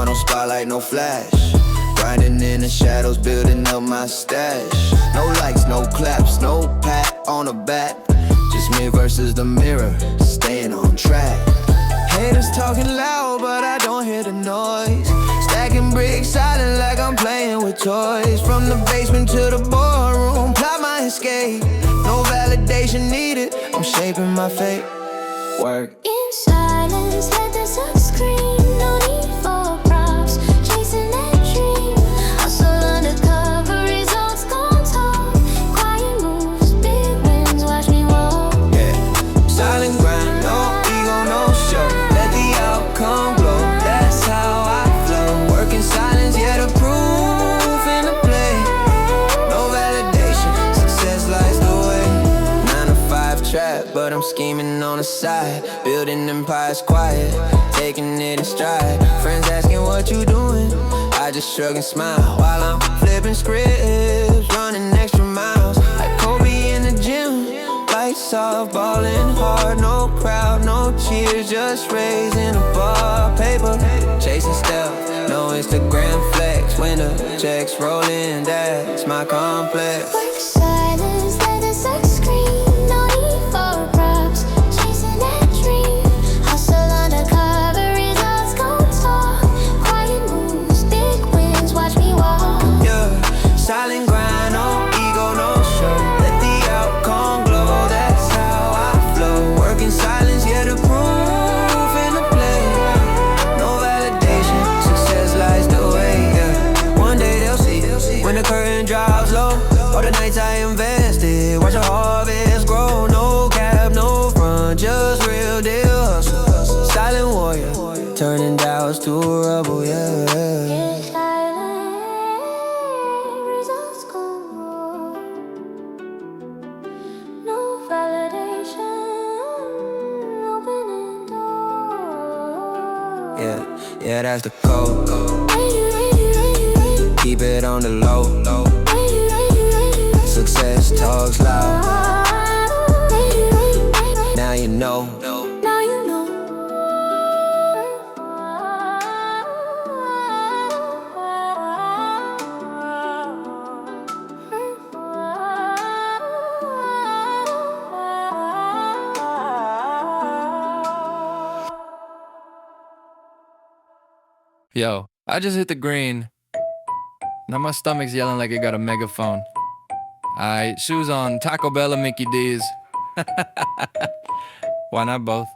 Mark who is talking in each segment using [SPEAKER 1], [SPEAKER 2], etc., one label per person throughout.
[SPEAKER 1] no spotlight, no flash. Grinding in the shadows, building up my stash. No lights, no claps, no pat on the back. Just me versus the mirror, staying on track. Haters talking loud, but I don't hear the noise. Stacking bricks, silent like I'm playing with toys. From the basement to the boardroom, plot my escape. No validation needed, I'm shaping my fate. Work.
[SPEAKER 2] In silence, let the sun scream. No need for props, chasing that dream. Hustle undercover, results gon' talk. Quiet moves, big wins, watch me walk.
[SPEAKER 1] Yeah, silent grind, no ego, no show. Let the outcome glow, that's how I flow. Work in silence, yeah, the proof in the play. No validation, success lies the way. 9 to 5 trap, but I'm scheming on the side. Building empires quiet, taking it in stride. Friends asking what you doing, I just shrug and smile. While I'm flipping scripts, running extra miles. Like Kobe in the gym, lights off, balling hard. No crowd, no cheers, just raising the bar. Paper, chasing stealth, no Instagram flex. When the checks roll in, that's my complex.
[SPEAKER 2] Work silence, let the sun scream. No need for props, chasing that dream. Hustle undercover, results gon' talk. Quiet moves, big wins, watch me walk.
[SPEAKER 1] Yeah, silent grind, no ego, no show. Let the outcome glow, that's how I flow. Work in silence, yeah, the proof in the play. No validation, success lies the way, yeah. One day they'll see, when the curtain drops low. All the nights I invested, watch a harvest grow. No cap, no front, just real deal hustle. Silent warrior, turning doubts to rubble, yeah.
[SPEAKER 2] In silence, results gon' roll. No validation, opening doors.
[SPEAKER 1] Yeah, that's the code. Keep it on the low. Success talks loud. Now you know.
[SPEAKER 2] Now you know.
[SPEAKER 3] Yo, I just hit the green. Now my stomach's yelling like it got a megaphone. Aight, shoes on, Taco Bell or Mickey D's. Why not both?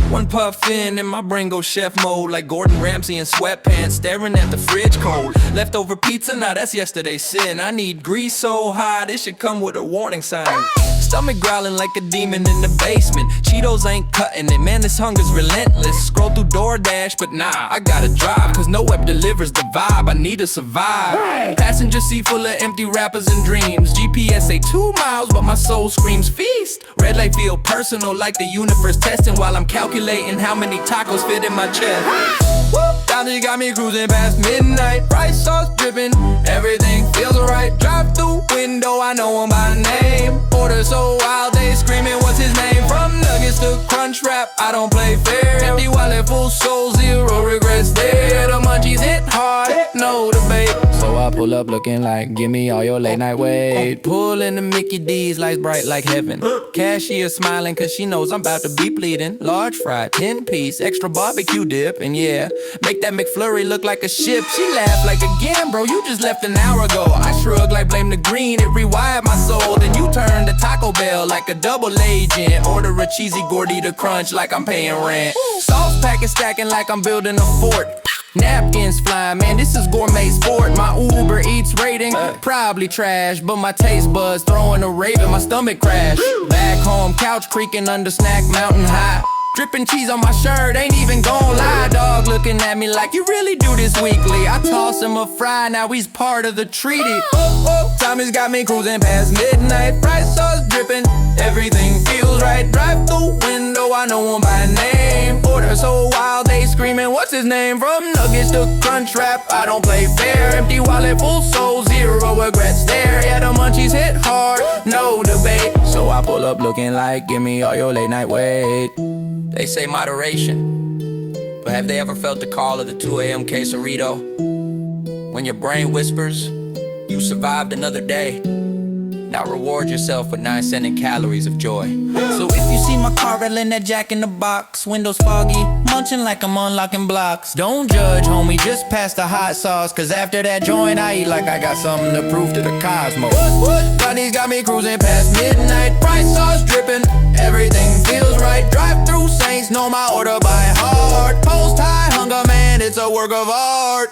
[SPEAKER 3] One puff in and my brain goes chef mode, like Gordon Ramsay in sweatpants, staring at the fridge cold. Leftover pizza, nah, that's yesterday's sin. I need grease so hot, it should come with a warning sign. Stomach growling like a demon in the basement. Cheetos ain't cutting it, man, this hunger's relentless. Scroll through DoorDash, but nah, I gotta drive, cause no web delivers the vibe, I need to survive. Passenger seat full of empty rappers and dreams. GPS say 2 miles, but my soul screams feast. Red light feel personal, like the universe testing while I'm calculating how many tacos fit in my chest. Down there, you got me cruising past midnight. Rice sauce dripping, everything feels alright. Drive through window, I know him by name. Order so wild, they screaming, what's his name? From nuggets to crunch wrap, I don't play fair. Empty wallet, full soul, zero regrets there. The munchies hit hard, no debate. So I pull up looking like, give me all your late night weight. Pull in the Mickey D's, lights bright like heaven. Cashier smiling cause she knows I'm about to be bleeding. Large fry, 10-piece, extra barbecue dip. And yeah, make that McFlurry look like a ship. She laughed like, again bro, you just left an hour ago. I shrugged like blame the green, it rewired my soul. Then you turned to Taco Bell like a double agent. Order a cheesy gordita crunch like I'm paying rent. Sauce packet stacking like I'm building a fort. Napkins flying, man, this is gourmet sport. My Uber Eats rating, probably trash, but my taste buds throwing a raven, my stomach crash. Back home, couch creaking under snack mountain high. Dripping cheese on my shirt, ain't even gon' lie. Dog looking at me like, you really do this weekly. I toss him a fry, now he's part of the treaty. Tommy's got me cruising past midnight. Rice sauce dripping, everything feels right. Drive through window, I know him by name. Order so wild, they screaming, what's his name? From nuggets to crunch wrap, I don't play fair. Empty wallet, full soul, zero regrets there. Yeah, the munchies hit hard, no debate. So I pull up looking like, give me all your late night weight. They say moderation, but But have they ever felt the call of the 2 a.m. quesarito? When your brain whispers, you survived another day. Now reward yourself with 9 cent calories of joy. So if you see my car rattling that Jack in the Box, windows foggy, munching like I'm unlocking blocks, don't judge, homie, just pass the hot sauce. Cause after that joint, I eat like I got something to prove to the cosmos. Johnny's got me cruising past midnight, bright sauce dripping, everything feels right. Drive through Saints, know my order by heart. Post high hunger, man, it's a work of art.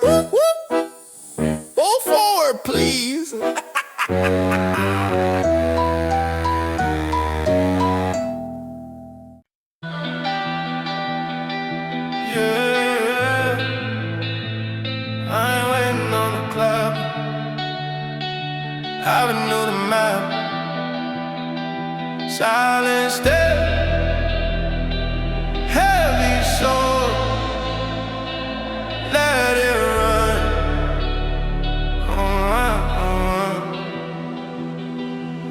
[SPEAKER 3] Go forward, please.
[SPEAKER 1] I've been new to map. Silent step, heavy soul, let it run.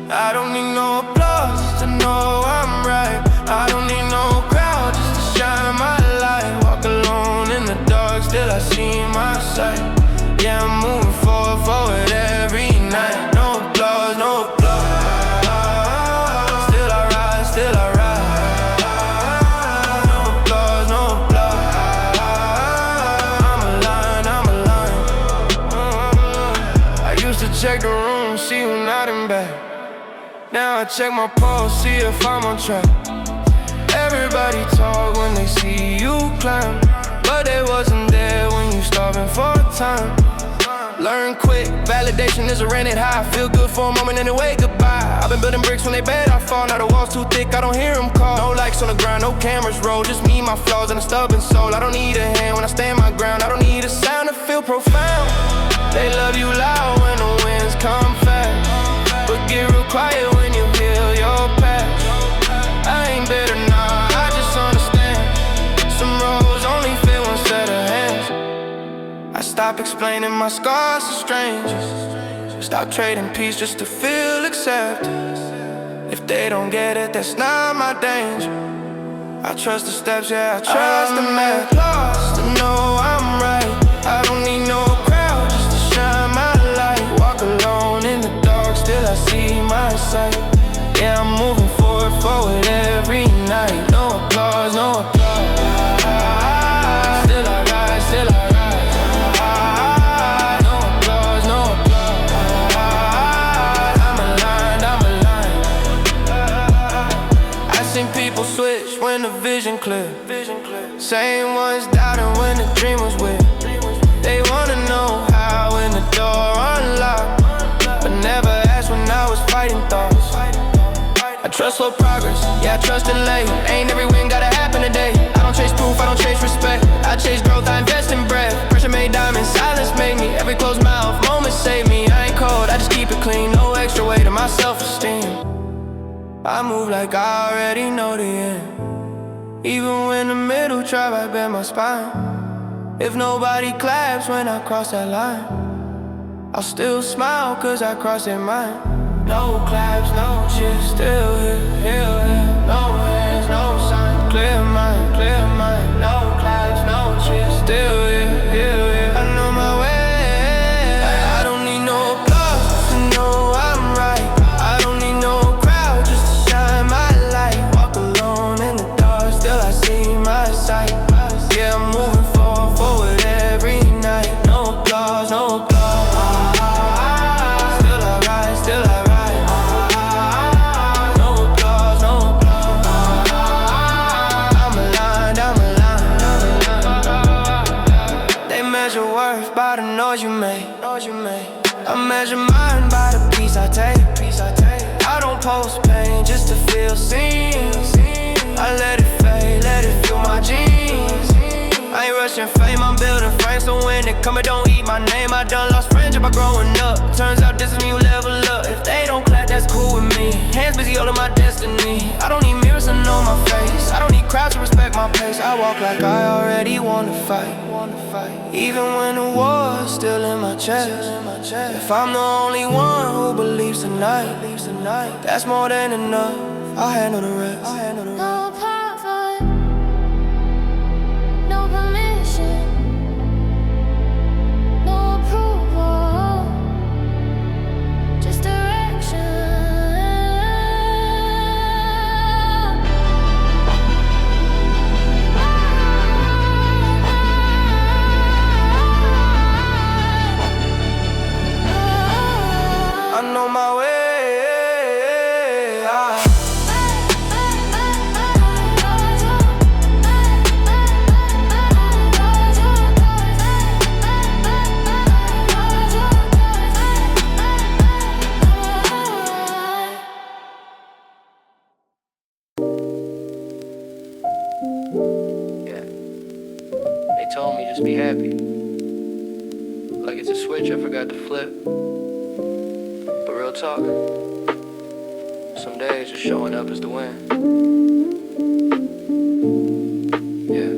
[SPEAKER 1] I don't need no applause just to know I'm right. I don't need no crowd just to shine my light. Walk alone in the dark, still I see my sight. Yeah, I'm moving forward every night. No applause, no applause. Still I rise, still I rise. No applause, no applause. I'm aligned. I used to check the room, see who's not in bed. Now I check my pulse, see if I'm on track. Everybody talk when they see you climb, but they wasn't there when you starving for time. Learn quick, validation is a rented high. Feel good for a moment and then wait goodbye. I've been building bricks when they bed I fall. Now the walls too thick, I don't hear them call. No lights on the ground, no cameras roll. Just me, my flaws, and a stubborn soul. I don't need a hand when I stand my ground. I don't need a sound to feel profound. They love you loud when the winds come fast, but get real quiet when you heal your past. I ain't bitter, nah, I just understand. Some roads only fit one set of hands. I stop explaining my scars to strangers. Stop trading peace just to feel accepted. If they don't get it, that's not my danger. I trust the steps, yeah, I trust the map. Lost to know I'm right. I don't need no crowd just to shine my light. Walk alone in the dark, still I see my sight. Yeah, I'm moving forward every night. No applause, no applause. Still I rise, still I rise. No applause, no applause. I'm aligned. I seen people switch when the vision clear. Same ones doubting when the dream was weird. They wanna know how when the door unlocked, but never asked when I was fighting thoughts. I trust slow progress, yeah, I trust delay. Ain't every win gotta happen today. I don't chase proof, I don't chase respect. I chase growth, I invest in breath. Pressure made diamonds, silence made me. Every closed mouth, moment save me. I ain't cold, I just keep it clean. No extra weight on my self-esteem. I move like I already know the end. Even when the middle try, I bend my spine. If nobody claps when I cross that line, I'll still smile cause I crossed their mind. No claps, no cheers, still here. No hands, no sign, clear mind. No claps, no cheers, still here. I know my way. I don't need no applause to know I'm right. I don't need no crowd just to shine my light. Walk alone in the dark, still I see my sight. Yeah, I'm moving forward every night. No applause, no applause. Still I rise, still I rise. No applause, no applause. I'm aligned. They measure worth by the noise you make. I measure mine by the peace I take. I don't post pain just to feel seen. I let it fade, let it fuel my jeans. I ain't rushing fame, I'm building frames. So when it come, it don't eat my name. I done lost friendship by growing up. Turns out this is me who level up. If they don't clap, that's cool with me. Hands busy holding my destiny. I don't need mirrors to know my face. I don't need crowds to respect my pace. I walk like I already wanna fight. Even when the war's still in my chest. If I'm the only one who believes tonight, that's more than enough. I'll handle the rest.
[SPEAKER 2] No profit, no permission.
[SPEAKER 1] happy. Like it's a switch I forgot to flip. But real talk, some days just showing up is the win. Yeah.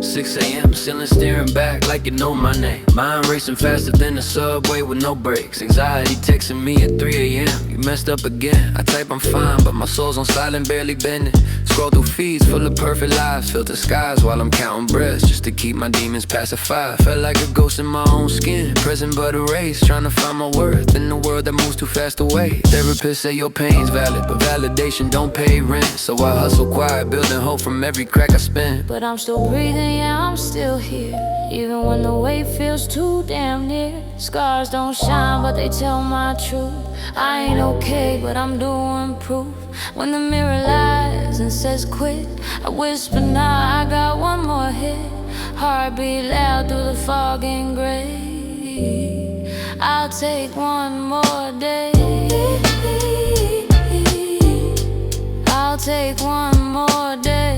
[SPEAKER 1] 6 a.m. still staring back like you know my name. Mind racing faster than the subway with no brakes. Anxiety texting me at 3 a.m. You messed up again. I type I'm fine, but my soul's on silent, barely bending. Scroll through feeds full of perfect lives, filter skies while I'm counting breaths just to keep my demons pacified. Felt like a ghost in my own skin, present but erased, trying to find my worth in a world that moves too fast away. Therapists say your pain's valid, but validation don't pay rent. So I hustle quiet, building hope from every crack I spin.
[SPEAKER 2] But I'm still breathing, yeah, I'm still here. Even when the weight feels too damn near. Scars don't shine, but they tell my truth. I ain't okay, but I'm doing proof. When the mirror lies and says quit, I whisper now, I got one more hit. Heartbeat loud through the fog and gray. I'll take one more day. I'll take one more day.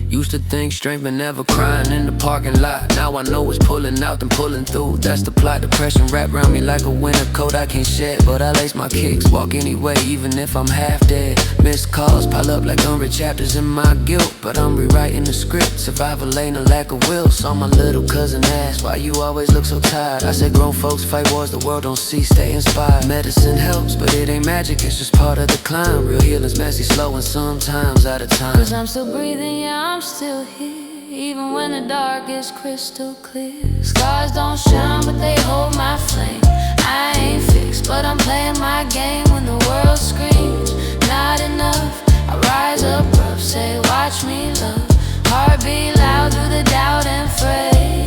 [SPEAKER 1] Used to think strength but never crying in the parking lot. Now I know it's pulling out and pulling through. That's the plot. Depression wrapped around me like a winter coat I can't shed. But I lace my kicks, walk anyway, even if I'm half dead. Missed calls pile up like unread chapters in my guilt. But I'm rewriting the script. Survival ain't a lack of will. Saw my little cousin ask, why you always look so tired? I said grown folks fight wars the world don't see, stay inspired. Medicine helps, but it ain't magic, it's just part of the climb. Real healing's messy, slow, and sometimes out of time.
[SPEAKER 2] Cause I'm still breathing, yeah, I'm still here. Even when the dark is crystal clear. Scars don't shine, but they hold my flame. I ain't fixed, but I'm playing my game. When the world screams, not enough, I rise up rough, say watch me love. Heartbeat loud through the doubt and fray.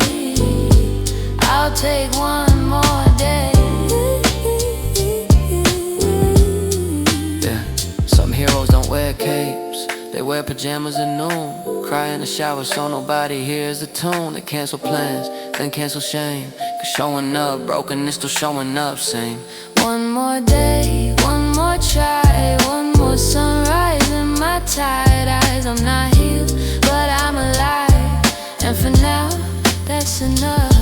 [SPEAKER 2] I'll take one more day.
[SPEAKER 1] Yeah, some heroes don't wear capes, they wear pajamas at noon. Cry in the shower so nobody hears the tune. They cancel plans, then cancel shame. Cause showing up broken is still showing up same.
[SPEAKER 2] One more day, one more try. One more sunrise in my tired eyes. I'm not healed, but I'm alive. And for now, that's enough.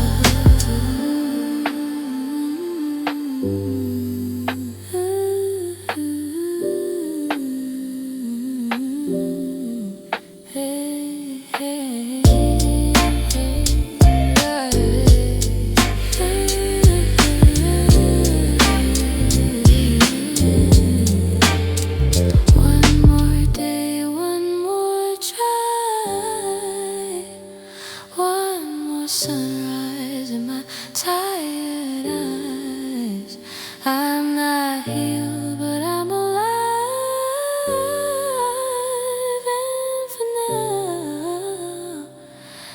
[SPEAKER 2] Sunrise in my tired eyes. I'm not healed, but I'm alive. And for now, that's enough.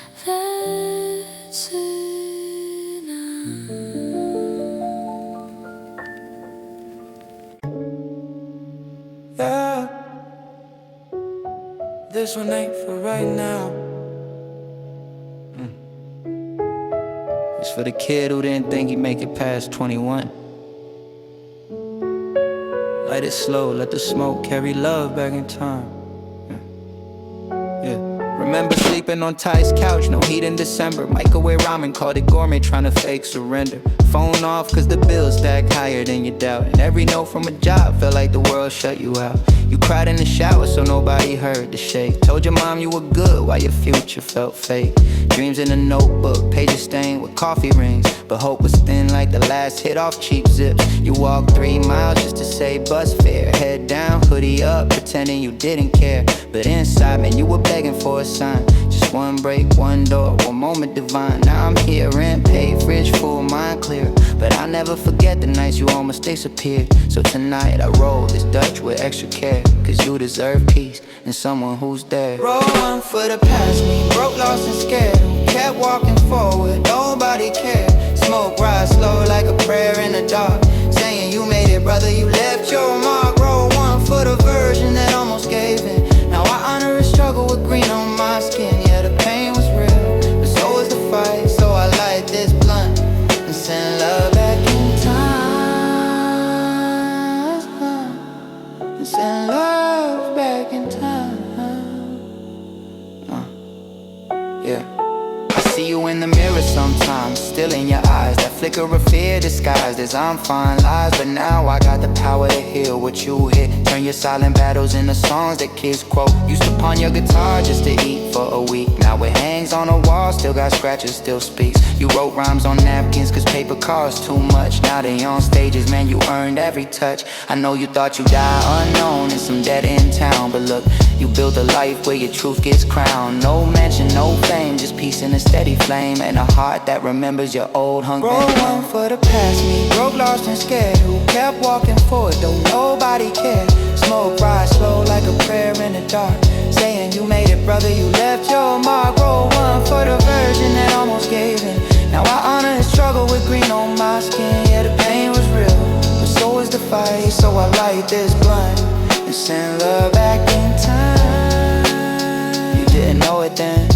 [SPEAKER 1] Yeah, this one ain't for right now. It's for the kid who didn't think he'd make it past 21. Light it slow, let the smoke carry love back in time. Yeah. Remember sleeping on Ty's couch, no heat in December. Microwave ramen, called it gourmet, trying to fake surrender. Phone off cause the bills stacked higher than your doubt. And every note from a job felt like the world shut you out. You cried in the shower so nobody heard the shake. Told your mom you were good while your future felt fake. Dreams in a notebook, pages stained with coffee rings. But hope was thin like the last hit off cheap zips. You walked 3 miles just to save bus fare. Head down, hoodie up, pretending you didn't care. But inside, man, you were begging for a sign. Just one break, one door, one moment divine. Now I'm here, rent paid, fridge full, mind clear. But I'll never forget the nights you almost disappeared. So tonight I roll this Dutch with extra care. Cause you deserve peace and someone who's there. Roll one for the past me, broke, lost and scared. Kept walking forward, nobody cared. Smoke rise slow like a prayer in the dark. Saying you made it, brother, you left your mark. Roll one for the version that almost gave in. Now I honor a struggle with green on my skin. Yeah, the pain was real, but so was the fight. So I light this blunt and send love back in time. And send love.
[SPEAKER 4] still in your eyes. That flicker of fear disguised as I'm fine lies. But now I got the power to heal what you hit. Turn your silent battles into songs that kids quote. Used to pawn your guitar just to eat for a week. Now it hangs on a wall, still got scratches, still speaks. You wrote rhymes on napkins cause paper costs too much. Now they on stages, man, you earned every touch. I know you thought you'd die unknown in some dead end town, but look, you built a life where your truth gets crowned. No mansion, no fame, just peace in a steady flame. And a heart that remembers your old hunger. Roll one for the past me, broke, lost and scared, who kept walking forward though nobody cared. Smoke rise slow like a prayer in the dark, saying you made it, brother, you left your mark. Roll one for the virgin that almost gave in. Now I honor the struggle with green on my skin. Yeah, the pain was real, but so was the fight. So I light this blunt and send love back in time. You didn't know it then,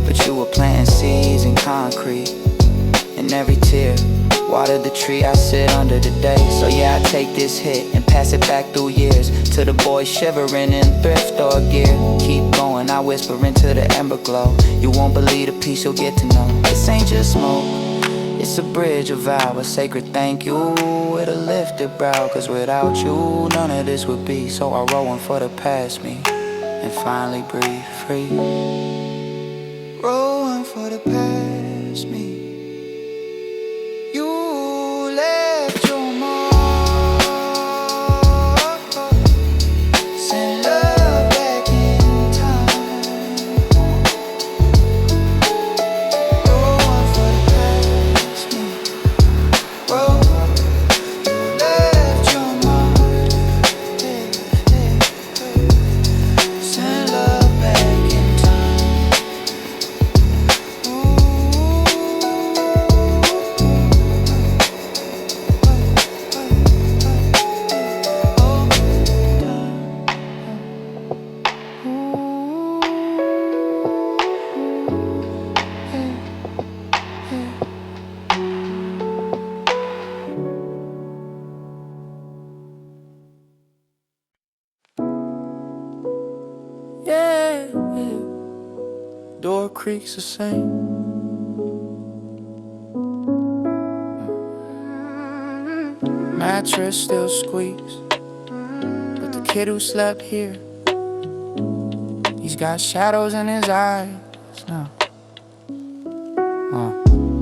[SPEAKER 4] but you were planting seeds in concrete. And every tear watered the tree I sit under today. So yeah, I take this hit and pass it back through years to the boys shivering in thrift store gear. Keep going, I whisper into the ember glow. You won't believe the peace you'll get to know. This ain't just smoke, it's a bridge, a vow, a sacred thank you. It'll lift the brow, cause without you none of this would be. So I roll one for the past me and finally breathe free. Roll one for the past me. You left your mark. Send love back in time. Roll one for the past me. Roll. You left your mark. Send love back in time. Yeah, yeah. Door creaks the same. Mattress still squeaks, but the kid who slept here, he's got shadows in his eyes now.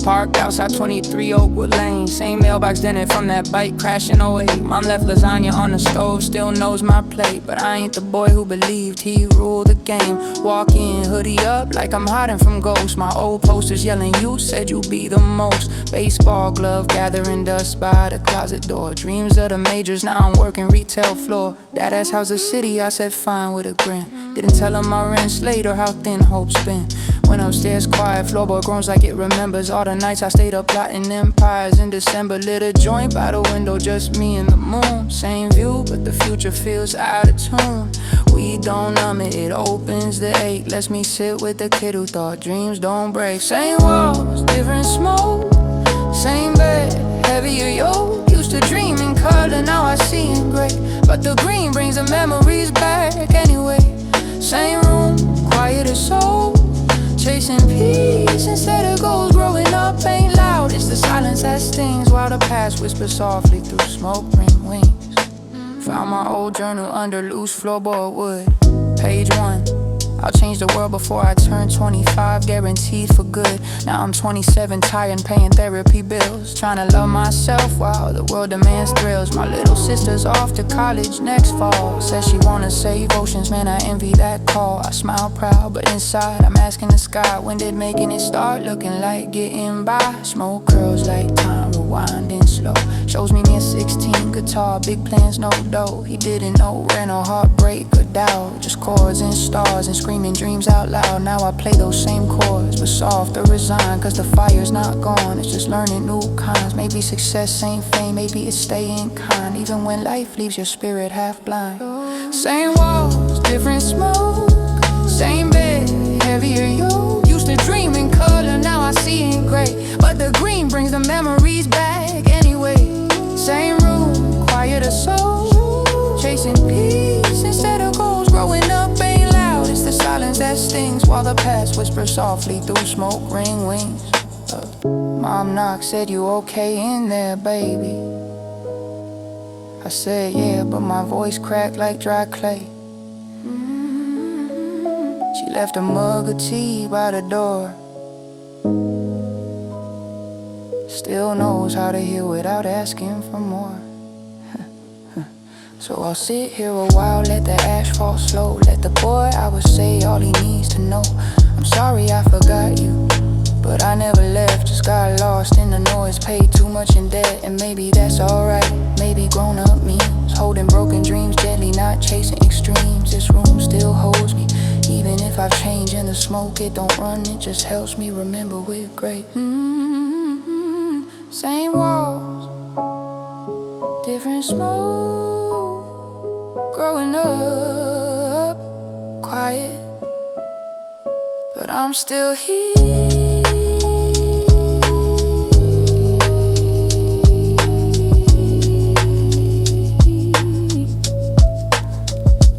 [SPEAKER 4] Parked outside 23 Oakwood Lane. Same mailbox dented from that bike crashing away. Mom left lasagna on the stove, still knows my plate. But I ain't the boy who believed he ruled the game. Walk in, hoodie up like I'm hiding from ghosts. My old posters yelling, you said you'd be the most. Baseball glove gathering dust by the closet door. Dreams of the majors, now I'm working retail floor. Dad how's the city, I said fine with a grin. Didn't tell him my rent's late or how thin hope's been. Went upstairs quiet, floorboard groans like it remembers all the nights I stayed up plotting empires in December. Lit a joint by the window, just me and the moon. Same view, but the future feels out of tune. We don't numb it, it opens the ache. Lets me sit with the kid who thought dreams don't break. Same walls, different smoke. Same bed, heavier yoke. Used to dream in color, now I see in gray. But the green brings the memories back anyway. Same room, quiet as soul. Chasing peace instead of goals. Growing up ain't loud, it's the silence that stings. While the past whispers softly through smoke ring wings. Found my old journal under loose floorboard wood. Page 1. I'll change the world before I turn 25, guaranteed for good. Now I'm 27, tired and paying therapy bills. Trying to love myself while the world demands thrills. My little sister's off to college next fall. Says she wanna save oceans, man, I envy that call. I smile proud, but inside I'm asking the sky, when did making it start looking like getting by? Smoke curls like time rewinding slow. Shows me near 16, guitar, big plans, no dough. He didn't know rent or heartbreak or doubt, just chords and stars and screaming dreams out loud. Now I play those same chords, but soft or resigned, cause the fire's not gone, it's just learning new kinds. Maybe success ain't fame, maybe it's staying kind, even when life leaves your spirit half blind. Same walls, different smoke. Same bed, heavier you. Used to dream in color, now I see in gray. But the green brings the memories back anyway. Same room, quieter soul. Chasing peace instead of goals. Growing up ain't loud, it's the silence that stings. While the past whispers softly through smoke ring wings. Mom knocked, said you okay in there, baby? I said yeah, but my voice cracked like dry clay. She left a mug of tea by the door. Still knows how to heal without asking for more. So I'll sit here a while, let the ash fall slow. Let the boy I would say all he needs to know. I'm sorry I forgot you, but I never left. Just got lost in the noise, paid too much in debt. And maybe that's alright, maybe grown up means holding broken dreams deadly, not chasing extremes. This room still holds me, even if I've changed in the smoke. It don't run, it just helps me remember with great. Same walls, different smoke. Growing up, quiet, but I'm still here.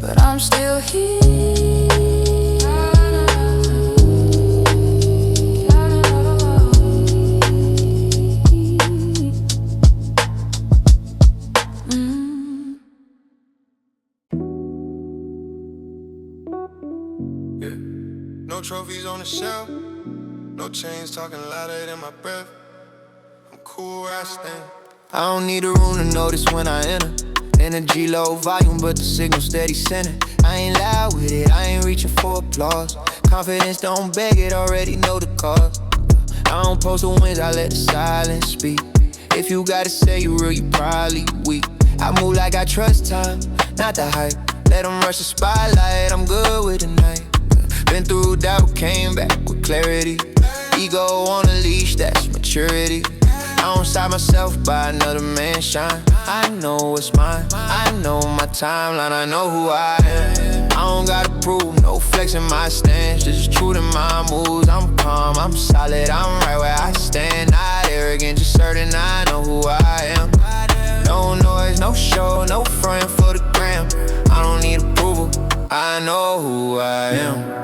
[SPEAKER 4] But I'm still here.
[SPEAKER 5] No trophies on the shelf, no chains talking louder than my breath. I'm cool where I stand.
[SPEAKER 1] I don't need a room to notice when I enter. Energy low volume, but the signal steady sending. I ain't loud with it, I ain't reaching for applause. Confidence don't beg it, already know the cause. I don't post the wins, I let the silence speak. If you gotta say you real, you probably weak. I move like I trust time, not the hype. Let them rush the spotlight, I'm good with the night. Been through that, but came back with clarity. Ego on a leash, that's maturity. I don't side myself by another man's shine. I know it's mine, I know my timeline, I know who I am. I don't gotta prove, no flexing my stance, just true to my moves. I'm calm, I'm solid, I'm right where I stand. Not arrogant, just certain I know who I am. No noise, no show, no front for the gram. I don't need approval, I know who I am.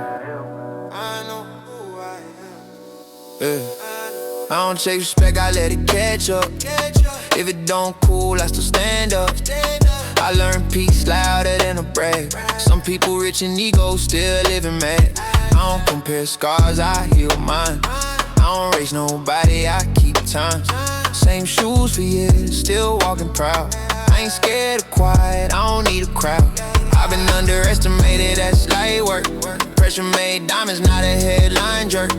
[SPEAKER 1] I don't chase respect, I let it catch up. If it don't cool, I still stand up. I learn peace louder than a brag. Some people rich in ego, still living mad. I don't compare scars, I heal mine. I don't race nobody, I keep time. Same shoes for years, still walking proud. I ain't scared of quiet, I don't need a crowd. I've been underestimated, that's light work. Pressure made diamonds, not a headline jerk.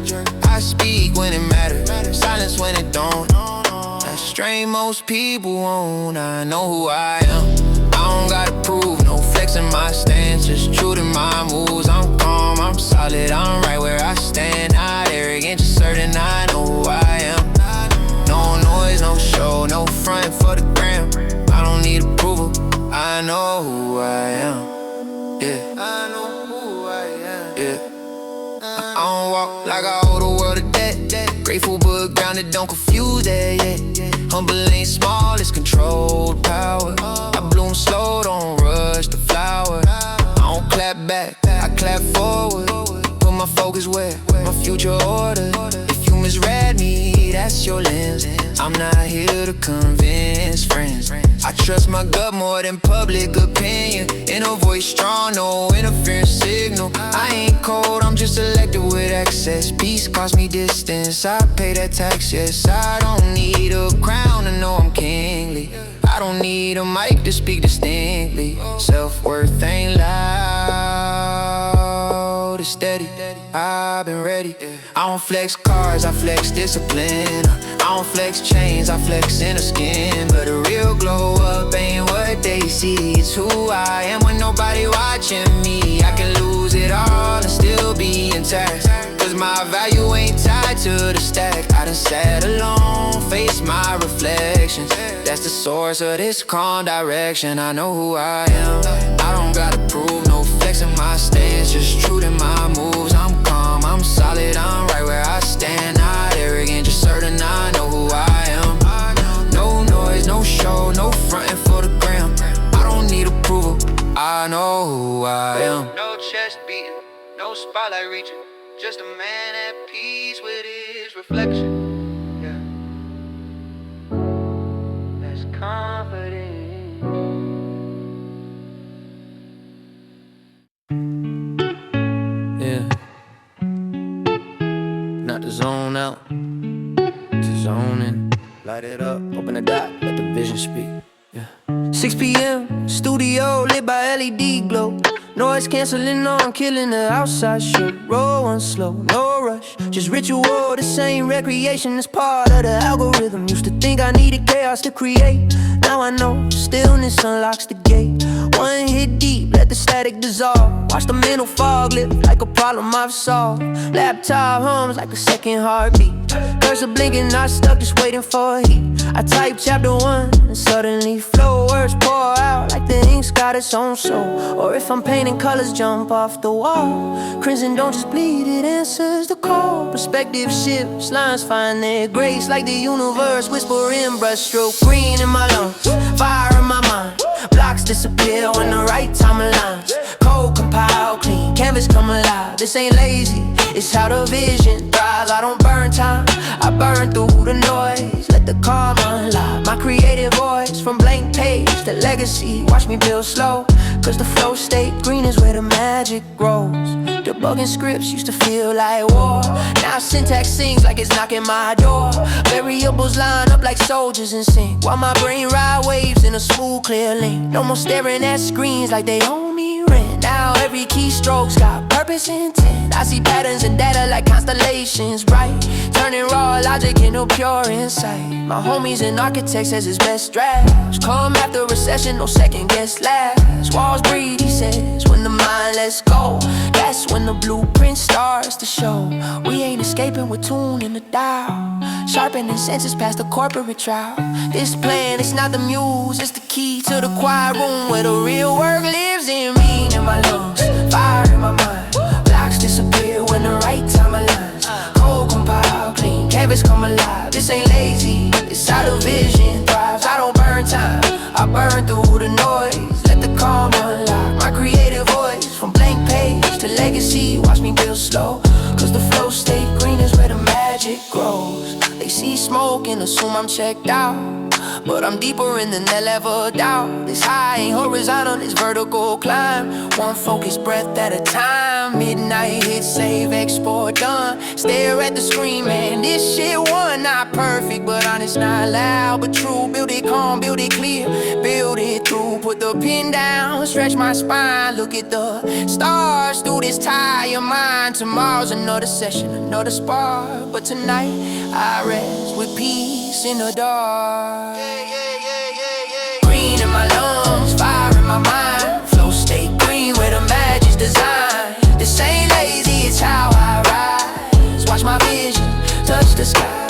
[SPEAKER 1] I speak when it matters, silence when it don't. That strain most people won't. I know who I am. I don't gotta prove, no flexing my stance, just true to my moves. I'm calm, I'm solid, I'm right where I stand. Not arrogant, just certain I know who I am. No noise, no show, no front for the gram. I don't need approval, I know who I am. Yeah, I know who I am. Yeah. I don't walk like I owe the world a debt. Grateful but grounded, don't confuse that, yeah. Humble ain't small, it's controlled power. I bloom slow, don't rush the flower. I don't clap back, I clap forward. Put my focus where my future order. If you misread me, that's your lens. I'm not here to convince friends. I trust my gut more than public opinion. Inner voice strong, no interference signal. I ain't cold, I'm just elected with access. Peace cost me distance, I pay that tax, yes. I don't need a crown to know I'm kingly. I don't need a mic to speak distinctly. Self-worth ain't loud, it's steady. I've been ready. I don't flex cars, I flex discipline. I don't flex chains, I flex inner skin. But a real glow up ain't what they see. It's who I am when nobody watching me. I can lose it all and still be intact, cause my value ain't tied to the stack. I done sat alone, face my reflections. That's the source of this calm direction. I know who I am. I don't gotta prove, no flexing my stance, just true to my moves. I'm calm, I'm solid, I'm right where I stand. Not arrogant, just certain I know who I am. No noise, no show, no frontin' for the gram. I don't need approval, I know who I am. No chest beating, no spotlight reaching, just a man at peace with his reflection. Yeah.
[SPEAKER 4] confident.
[SPEAKER 1] Yeah. Not to zone out, to zone in. Light it up, open the dot, let the vision speak. Yeah. 6 p.m., studio lit by LED glow. Noise canceling on, killing the outside show. Roll one slow, no rush, just ritual. The same recreation is part of the algorithm. Used to think I needed chaos to create. Now I know stillness unlocks the gate. One hit deep, let the static dissolve. Watch the mental fog lift like a problem I've solved. Laptop hums like a second heartbeat. Cursor blinking, not stuck, just waiting for heat. I type chapter 1 and suddenly flow. Words pour out like the ink's got its own soul. Or if I'm painting, colors jump off the wall. Crimson don't just bleed, it answers the call. Perspective shifts, lines find their grace like the universe whispering brushstroke. Green in my lungs, fire in my mind. Blocks disappear when the right time aligns. Code compile, clean, canvas come alive. This ain't lazy, it's how the vision thrives. I don't burn time, I burn through the noise. Let the calm unlock my creative voice. From blank page to legacy, watch me build slow. Cause the flow state, green is where the magic grows. Debugging scripts used to feel like war. Now syntax sings like it's knocking my door. Variables line up like soldiers in sync, while my brain ride waves in a smooth, clear link. No more staring at screens like they owe me rent. Now every keystroke's got purpose and intent. I see patterns in data like constellations bright, turning raw logic into pure insight. My homies and architects says it's best drafts come after recession, no second guess last. Walls breathe, he says, when the mind lets go. That's when the blueprint starts to show. We ain't escaping, we're tuning the dial, sharpening senses past the corporate trial. This plan, it's not the muse, it's the key to the quiet room where the real work lives in me. In my lungs, fire in my mind. Blocks disappear when the right time aligns. Code compile, clean, canvas come alive. This ain't lazy, it's how the vision thrives. I don't burn time, I burn through the noise. Let the calm unlock my creative voice. From blank page to legacy, watch me build slow. Cause the flow state, green is where the magic grows. They see smoke and assume I'm checked out, but I'm deeper in than they'll ever doubt. This high ain't horizontal, this vertical climb. One focused breath at a time. Midnight hit, save, export, done. Stare at the screen, man, this shit won. Not perfect, but honest, not loud, but true. Build it calm, build it clear, build it through. Put the pen down, stretch my spine. Look at the stars through this tire mind. Tomorrow's another session, another spark, but tonight I rest with peace in the dark. Green in my lungs, fire in my mind. Flow state green where the magic's designed. This ain't lazy, it's how I rise. Watch my vision touch the sky.